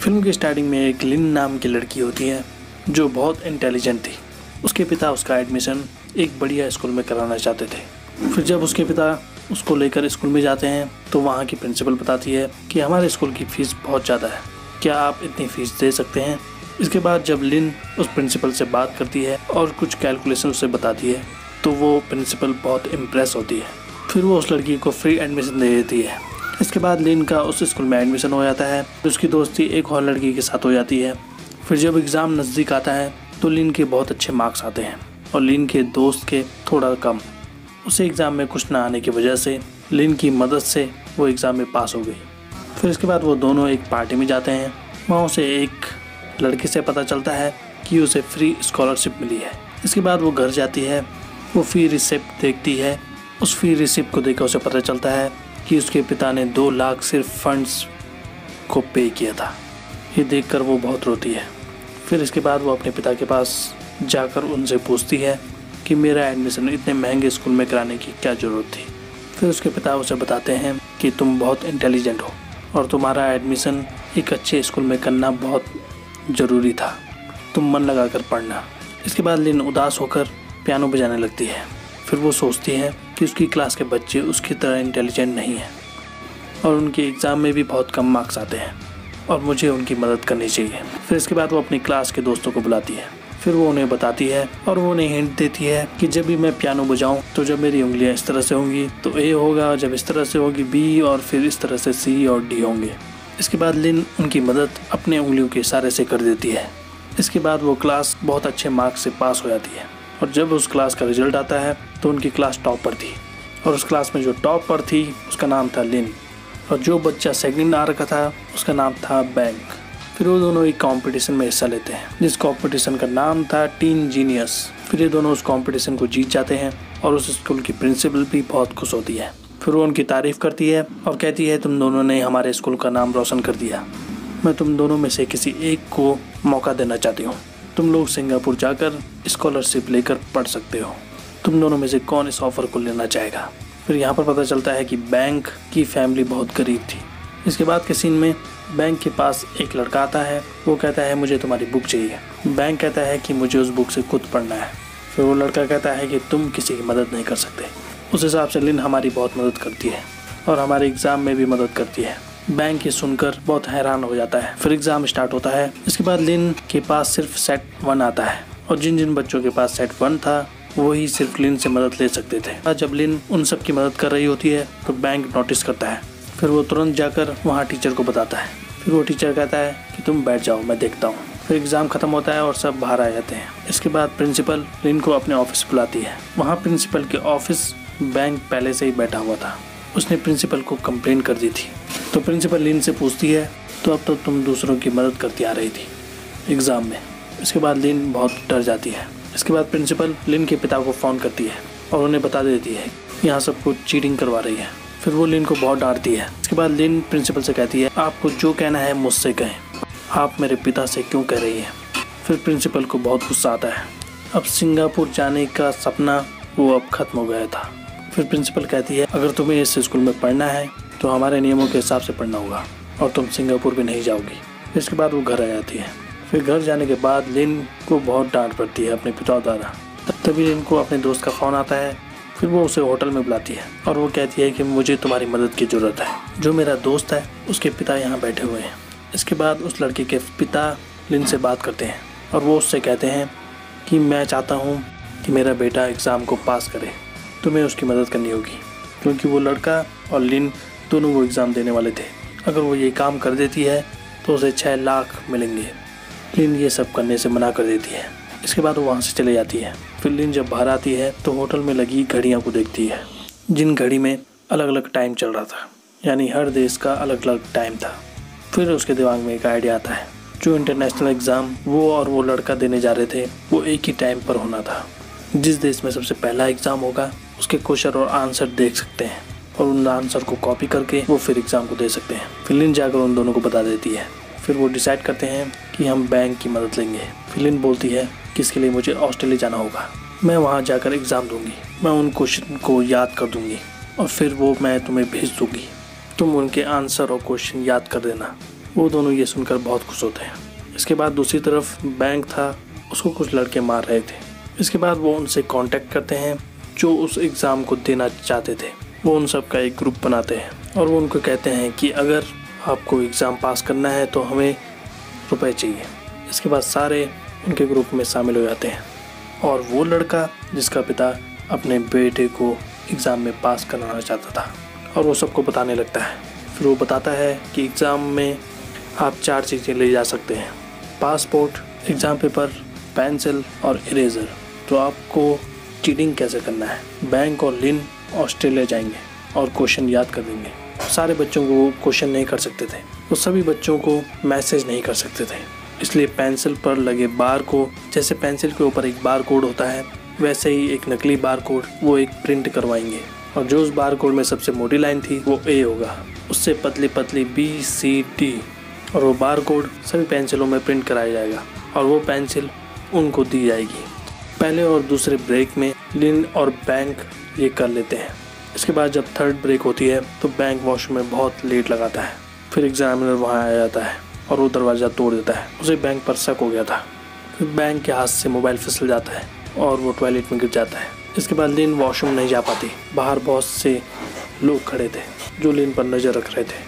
Film की starting में एक लिन नाम की लड़की होती है जो बहुत इंटेलिजेंट थी। उसके पिता उसका एडमिशन एक बढ़िया स्कूल में कराना चाहते थे। फिर जब उसके पिता उसको लेकर स्कूल में जाते हैं तो वहाँ की प्रिंसिपल बताती है कि हमारे स्कूल की फ़ीस बहुत ज़्यादा है, क्या आप इतनी फ़ीस दे सकते हैं। इसके बाद जब लिन उस प्रिंसिपल से बात करती है और कुछ कैलकुलेशन उसे बताती है तो वो प्रिंसिपल बहुत इम्प्रेस होती है। फिर वो उस लड़की को फ्री एडमिशन दे देती है। इसके बाद लिन का उस स्कूल में एडमिशन हो जाता है। उसकी दोस्ती एक और लड़की के साथ हो जाती है। फिर जब एग्ज़ाम नज़दीक आता है तो लिन के बहुत अच्छे मार्क्स आते हैं और लिन के दोस्त के थोड़ा कम। उसे एग्ज़ाम में कुछ ना आने की वजह से लिन की मदद से वो एग्ज़ाम में पास हो गई। फिर इसके बाद वो दोनों एक पार्टी में जाते हैं। वहाँ उसे एक लड़के से पता चलता है कि उसे फ्री स्कॉलरशिप मिली है। इसके बाद वो घर जाती है। वो फ़ी रिसिप्ट देखती है। उस फ़ी रिसिप्ट को देखकर उसे पता चलता है कि उसके पिता ने 2 लाख सिर्फ फंड्स को पे किया था। ये देखकर वो बहुत रोती है। फिर इसके बाद वो अपने पिता के पास जाकर उनसे पूछती है कि मेरा एडमिशन इतने महंगे स्कूल में कराने की क्या ज़रूरत थी। फिर उसके पिता उसे बताते हैं कि तुम बहुत इंटेलिजेंट हो और तुम्हारा एडमिशन एक अच्छे स्कूल में करना बहुत ज़रूरी था, तुम मन लगा कर पढ़ना। इसके बाद लिन उदास होकर पियानो बजाने लगती है। फिर वो सोचती है कि उसकी क्लास के बच्चे उसकी तरह इंटेलिजेंट नहीं हैं और उनके एग्ज़ाम में भी बहुत कम मार्क्स आते हैं और मुझे उनकी मदद करनी चाहिए। फिर इसके बाद वो अपनी क्लास के दोस्तों को बुलाती है। फिर वो उन्हें बताती है और वो उन्हें हिंट देती है कि जब भी मैं पियानो बजाऊं तो जब मेरी उंगलियां इस तरह से होंगी तो ए होगा, जब इस तरह से होगी बी और फिर इस तरह से सी और डी होंगे। इसके बाद लिन उनकी मदद अपने उंगलियों के इशारे से कर देती है। इसके बाद वो क्लास बहुत अच्छे मार्क्स से पास हो जाती है और जब उस क्लास का रिजल्ट आता है तो उनकी क्लास टॉप पर थी और उस क्लास में जो टॉप पर थी उसका नाम था लिन और जो बच्चा सेकंड आ रखा था उसका नाम था बैंक। फिर वो दोनों एक कंपटीशन में हिस्सा लेते हैं जिस कंपटीशन का नाम था टीन जीनियस। फिर ये दोनों उस कंपटीशन को जीत जाते हैं और उस स्कूल की प्रिंसिपल भी बहुत खुश होती है। फिर वो उनकी तारीफ़ करती है और कहती है तुम दोनों ने हमारे स्कूल का नाम रोशन कर दिया। मैं तुम दोनों में से किसी एक को मौका देना चाहती हूँ। तुम लोग सिंगापुर जाकर स्कॉलरशिप लेकर पढ़ सकते हो। तुम दोनों में से कौन इस ऑफ़र को लेना चाहेगा। फिर यहाँ पर पता चलता है कि बैंक की फैमिली बहुत गरीब थी। इसके बाद के सीन में बैंक के पास एक लड़का आता है। वो कहता है मुझे तुम्हारी बुक चाहिए। बैंक कहता है कि मुझे उस बुक से खुद पढ़ना है। फिर वो लड़का कहता है कि तुम किसी की मदद नहीं कर सकते। उस हिसाब से लिन हमारी बहुत मदद करती है और हमारे एग्ज़ाम में भी मदद करती है। बैंक ये सुनकर बहुत हैरान हो जाता है। फिर एग्ज़ाम स्टार्ट होता है। इसके बाद लिन के पास सिर्फ सेट 1 आता है और जिन जिन बच्चों के पास सेट 1 था वही सिर्फ लिन से मदद ले सकते थे। जब लिन उन सब की मदद कर रही होती है तो बैंक नोटिस करता है। फिर वो तुरंत जाकर वहाँ टीचर को बताता है। फिर वो टीचर कहता है कि तुम बैठ जाओ, मैं देखता हूँ। फिर एग्ज़ाम ख़त्म होता है और सब बाहर आ जाते हैं। इसके बाद प्रिंसिपल लिन को अपने ऑफिस बुलाती है। वहाँ प्रिंसिपल के ऑफिस बैंक पहले से ही बैठा हुआ था। उसने प्रिंसिपल को कंप्लेन कर दी थी। तो प्रिंसिपल लिन से पूछती है तो अब तो तुम दूसरों की मदद करती आ रही थी एग्ज़ाम में। इसके बाद लिन बहुत डर जाती है। इसके बाद प्रिंसिपल लिन के पिता को फ़ोन करती है और उन्हें बता देती है यहाँ सब कुछ चीटिंग करवा रही है। फिर वो लिन को बहुत डांटती है। इसके बाद लिन प्रिंसिपल से कहती है आपको जो कहना है मुझसे कहें, आप मेरे पिता से क्यों कह रही हैं। फिर प्रिंसिपल को बहुत गुस्सा आता है। अब सिंगापुर जाने का सपना वो अब ख़त्म हो गया था। फिर प्रिंसिपल कहती है अगर तुम्हें इस स्कूल में पढ़ना है तो हमारे नियमों के हिसाब से पढ़ना होगा और तुम सिंगापुर भी नहीं जाओगी। इसके बाद वो घर आ जाती है। फिर घर जाने के बाद लिन को बहुत डांट पड़ती है अपने पिता द्वारा। तभी लिन को अपने दोस्त का फ़ोन आता है। फिर वो उसे होटल में बुलाती है और वो कहती है कि मुझे तुम्हारी मदद की ज़रूरत है। जो मेरा दोस्त है उसके पिता यहाँ बैठे हुए हैं। इसके बाद उस लड़के के पिता लिन से बात करते हैं और वो उससे कहते हैं कि मैं चाहता हूँ कि मेरा बेटा एग्ज़ाम को पास करे, तुम्हें उसकी मदद करनी होगी क्योंकि वो लड़का और लिन दोनों वो एग्ज़ाम देने वाले थे। अगर वो ये काम कर देती है तो उसे 6 लाख मिलेंगे। लिन ये सब करने से मना कर देती है। इसके बाद वो वहाँ से चले जाती है। फिर लिन जब बाहर आती है तो होटल में लगी घड़ियों को देखती है जिन घड़ी में अलग अलग टाइम चल रहा था, यानी हर देश का अलग अलग टाइम था। फिर उसके दिमाग में एक आइडिया आता है। जो इंटरनेशनल एग्ज़ाम वो और वो लड़का देने जा रहे थे वो एक ही टाइम पर होना था। जिस देश में सबसे पहला एग्ज़ाम होगा उसके क्वेश्चन और आंसर देख सकते हैं और उन आंसर को कॉपी करके वो फिर एग्ज़ाम को दे सकते हैं। फिर लिन जाकर उन दोनों को बता देती है। फिर वो डिसाइड करते हैं कि हम बैंक की मदद लेंगे। फिर लिन बोलती है कि इसके लिए मुझे ऑस्ट्रेलिया जाना होगा। मैं वहाँ जाकर एग्ज़ाम दूंगी, मैं उन क्वेश्चन को याद कर दूंगी और फिर वो मैं तुम्हें भेज दूंगी। तुम उनके आंसर और क्वेश्चन याद कर देना। वो दोनों ये सुनकर बहुत खुश होते हैं। इसके बाद दूसरी तरफ बैंक था, उसको कुछ लड़के मार रहे थे। इसके बाद वो उनसे कांटेक्ट करते हैं जो उस एग्ज़ाम को देना चाहते थे। वो उन सब का एक ग्रुप बनाते हैं और वो उनको कहते हैं कि अगर आपको एग्ज़ाम पास करना है तो हमें रुपए चाहिए। इसके बाद सारे उनके ग्रुप में शामिल हो जाते हैं और वो लड़का जिसका पिता अपने बेटे को एग्ज़ाम में पास कराना चाहता था और वो सबको बताने लगता है। फिर वो बताता है कि एग्ज़ाम में आप 4 चीज़ें ले जा सकते हैं, पासपोर्ट, एग्ज़ाम पेपर, पेंसिल और इरेज़र। तो आपको चीटिंग कैसे करना है, बैंक और लिन ऑस्ट्रेलिया जाएंगे और क्वेश्चन याद कर लेंगे। सारे बच्चों को वो क्वेश्चन नहीं कर सकते थे, वो सभी बच्चों को मैसेज नहीं कर सकते थे, इसलिए पेंसिल पर लगे बार को, जैसे पेंसिल के ऊपर एक बार कोड होता है वैसे ही एक नकली बार कोड वो एक प्रिंट करवाएंगे और जो उस बार कोड में सबसे मोटी लाइन थी वो ए होगा, उससे पतली पतली BCD और वो बार कोड सभी पेंसिलों में प्रिंट कराया जाएगा और वो पेंसिल उनको दी जाएगी। पहले और दूसरे ब्रेक में लिन और बैंक ये कर लेते हैं। इसके बाद जब थर्ड ब्रेक होती है तो बैंक वॉशरूम में बहुत लेट लगाता है। फिर एग्जामिनर वहाँ आ जाता है और वो दरवाज़ा तोड़ देता है। उसे बैंक पर शक हो गया था। फिर बैंक के हाथ से मोबाइल फिसल जाता है और वो टॉयलेट में गिर जाता है। इसके बाद लिन वॉशरूम नहीं जा पाती। बाहर बहुत से लोग खड़े थे जो लिन पर नज़र रख रहे थे।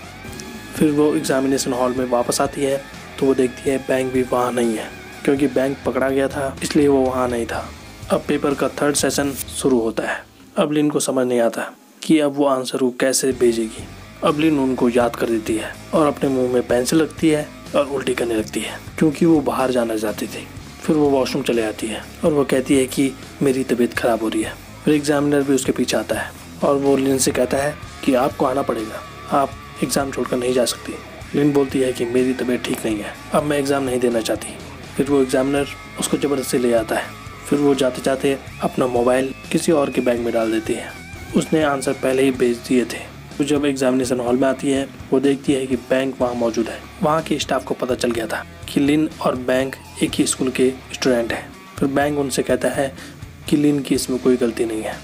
फिर वो एग्जामिनेशन हॉल में वापस आती है तो वो देखती है बैंक भी वहाँ नहीं है, क्योंकि बैंक पकड़ा गया था इसलिए वो वहाँ नहीं था। अब पेपर का थर्ड सेशन शुरू होता है। अब लिन को समझ नहीं आता कि अब वो आंसर को कैसे भेजेगी। अब लिन उनको याद कर देती है और अपने मुंह में पेंसिल रखती है और उल्टी करने लगती है, क्योंकि वो बाहर जाना चाहती थी। फिर वो वॉशरूम चले आती है और वो कहती है कि मेरी तबीयत ख़राब हो रही है। फिर एग्जामिनर भी उसके पीछे आता है और वो लिन से कहता है कि आपको आना पड़ेगा, आप एग्ज़ाम छोड़कर नहीं जा सकती। लिन बोलती है कि मेरी तबीयत ठीक नहीं है, अब मैं एग्ज़ाम नहीं देना चाहती। फिर वो एग्जामिनर उसको ज़बरदस्ती ले आता है। फिर वो जाते जाते अपना मोबाइल किसी और के बैग में डाल देती है। उसने आंसर पहले ही भेज दिए थे। तो जब एग्जामिनेशन हॉल में आती है वो देखती है कि बैंक वहाँ मौजूद है। वहाँ के स्टाफ को पता चल गया था कि लिन और बैंक एक ही स्कूल के स्टूडेंट हैं। फिर बैंक उनसे कहता है कि लिन की इसमें कोई गलती नहीं है।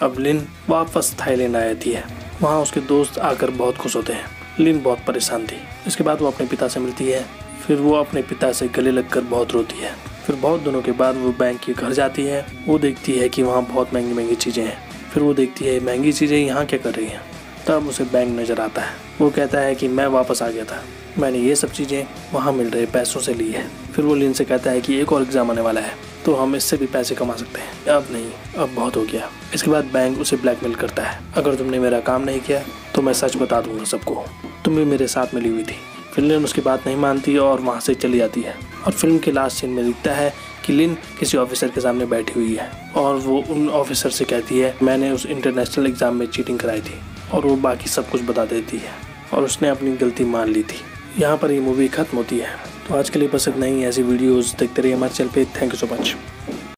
अब लिन वापस थाईलैंड आ जाती है। वहाँ उसके दोस्त आकर बहुत खुश होते हैं। लिन बहुत परेशान थी। इसके बाद वो अपने पिता से मिलती है। फिर वो अपने पिता से गले लगकर बहुत रोती है। फिर बहुत दिनों के बाद वो बैंक के घर जाती है। वो देखती है कि वहाँ बहुत महंगी महंगी चीज़ें हैं। फिर वो देखती है महंगी चीज़ें यहाँ क्या कर रही हैं। तब उसे बैंक नज़र आता है। वो कहता है कि मैं वापस आ गया था, मैंने ये सब चीज़ें वहाँ मिल रहे पैसों से ली है। फिर वो लिन से कहता है कि एक और एग्ज़ाम आने वाला है तो हम इससे भी पैसे कमा सकते हैं। अब नहीं, अब बहुत हो गया। इसके बाद बैंक उसे ब्लैकमेल करता है, अगर तुमने मेरा काम नहीं किया तो मैं सच बता दूंगा सबको, तुम भी मेरे साथ मिली हुई थी। फिर लिन उसकी बात नहीं मानती और वहाँ से चली जाती है। और फिल्म के लास्ट सीन में दिखता है कि लिन किसी ऑफिसर के सामने बैठी हुई है और वो उन ऑफिसर से कहती है मैंने उस इंटरनेशनल एग्ज़ाम में चीटिंग कराई थी, और वो बाकी सब कुछ बता देती है और उसने अपनी गलती मान ली थी। यहाँ पर ये मूवी ख़त्म होती है। तो आज के लिए बस इतना ही। ऐसी वीडियोज़ देखते रहिए हमारे चैनल पे। Thank you so much.